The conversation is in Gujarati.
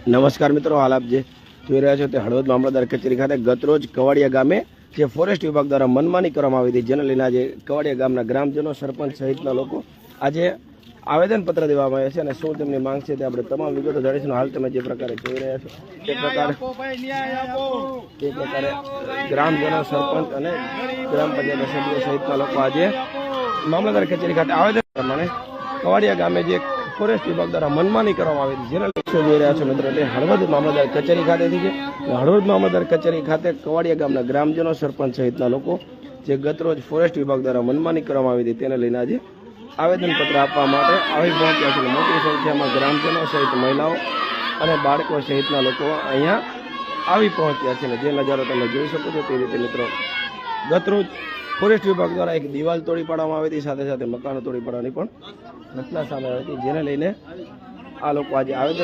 નમસ્કાર મિત્રો, હાલ આપ જે જોઈ રહ્યા છો તે હળવદ મામલતદાર કચેરી ખાતે ગતરોજ કવાડિયા ગામે જે ફોરેસ્ટ વિભાગ દ્વારા મનમાની કરવામાં આવી હતી, જેને લઈને આજે કવાડિયા ગામના ગ્રામજનો, સરપંચ સહિતના લોકો આજે આવેદનપત્ર દેવામાં આવ્યા છે અને શું તેમની માંગ છે તે આપણે તમામ વિગતો જાણીશું। હાલ તમે જે પ્રકારે જોઈ રહ્યા છો તે પ્રકારે ગ્રામજનો, સરપંચ અને ગ્રામ પંચાયત સભ્યો સહિતના લોકો આજે મામલતદાર કચેરી ખાતે આવેદન પ્રમાણે કવાડિયા ગામે જે ફોરેસ્ટ વિભાગ દ્વારા મનમાની કરવામાં આવી હતી, જેના લક્ષ્ય જોઈ રહ્યા છો મિત્રો તે હળવદ મામલતદાર કચેરી ખાતેથી છે। હળવદ મામલતદાર કચેરી ખાતે કવાડિયા ગામના ગ્રામજનો, સરપંચ સહિતના લોકો જે ગતરોજ ફોરેસ્ટ વિભાગ દ્વારા મનમાની કરવામાં આવી હતી તેને લઈને આજે આવેદનપત્ર આપવા માટે આવી પહોંચ્યા છે। મોટી સંખ્યામાં ગ્રામજનો સહિત મહિલાઓ અને બાળકો સહિતના લોકો અહીંયા આવી પહોંચ્યા છે। જે નજારો તમે જોઈ શકો છો તે રીતે મિત્રો ગતરોજ ફોરેસ્ટ વિભાગ દ્વારા એક દિવાલ તોડી પાડવામાં આવી હતી, સાથે સાથે મકાનો તોડી પાડવાની પણ ઘટના સામે આવી હતી, જેને લઈને આ લોકો આજે આવેદન